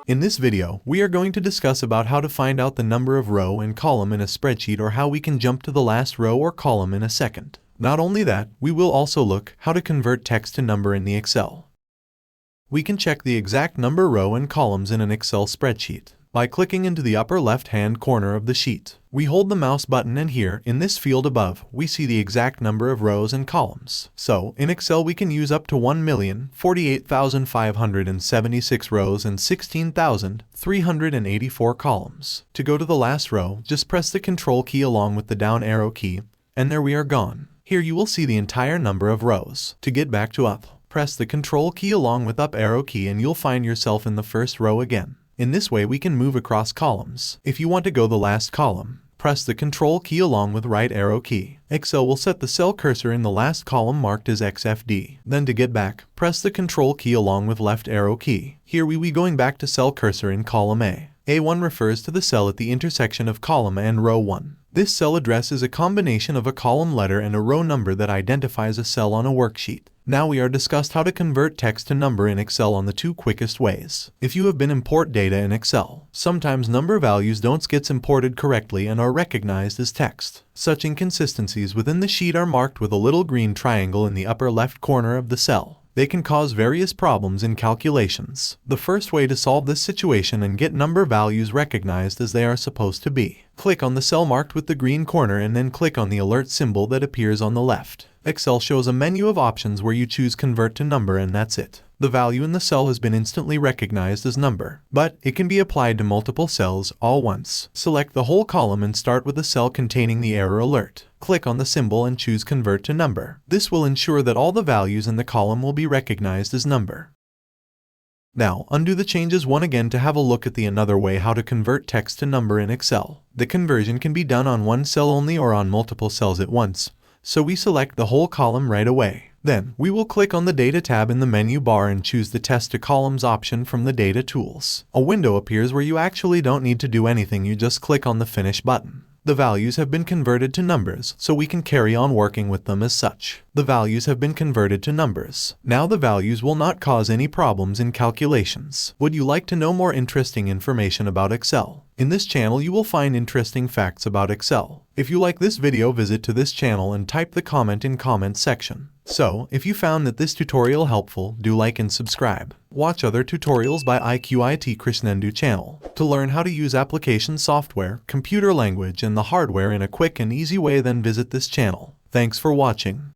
In this video, we are going to discuss about how to find out the number of row and column in a spreadsheet, or how we can jump to the last row or column in a second. Not only that, we will also look how to convert text to number in the Excel. We can check the exact number row and columns in an Excel spreadsheet by clicking into the upper left-hand corner of the sheet. We hold the mouse button, and here, in this field above, we see the exact number of rows and columns. So, in Excel we can use up to 1,048,576 rows and 16,384 columns. To go to the last row, just press the Control key along with the down arrow key, and there we are gone. Here you will see the entire number of rows. To get back to up, press the Control key along with up arrow key and you'll find yourself in the first row again. In this way we can move across columns. If you want to go the last column, press the Control key along with right arrow key. Excel will set the cell cursor in the last column marked as XFD. Then to get back, press the Control key along with left arrow key. Here we going back to cell cursor in column A. A1 refers to the cell at the intersection of column and row 1. This cell address is a combination of a column letter and a row number that identifies a cell on a worksheet. Now we are discussed how to convert text to number in Excel on the two quickest ways. If you have been import data in Excel, sometimes number values don't get imported correctly and are recognized as text. Such inconsistencies within the sheet are marked with a little green triangle in the upper left corner of the cell. They can cause various problems in calculations. The first way to solve this situation and get number values recognized as they are supposed to be: click on the cell marked with the green corner and then click on the alert symbol that appears on the left. Excel shows a menu of options where you choose Convert to Number, and that's it. The value in the cell has been instantly recognized as number, but it can be applied to multiple cells all once. Select the whole column and start with the cell containing the error alert. Click on the symbol and choose Convert to Number. This will ensure that all the values in the column will be recognized as number. Now, undo the changes once again to have a look at the another way how to convert text to number in Excel. The conversion can be done on one cell only or on multiple cells at once, so we select the whole column right away. Then, we will click on the Data tab in the menu bar and choose the Test to Columns option from the Data tools. A window appears where you actually don't need to do anything, you just click on the Finish button. The values have been converted to numbers, so we can carry on working with them as such. The values have been converted to numbers. Now the values will not cause any problems in calculations. Would you like to know more interesting information about Excel? In this channel you will find interesting facts about Excel. If you like this video, visit to this channel and type the comment in comment section. So, if you found that this tutorial helpful, do like and subscribe. Watch other tutorials by IQIT Krishnendu channel to learn how to use application software, computer language and the hardware in a quick and easy way. Then visit this channel. Thanks for watching.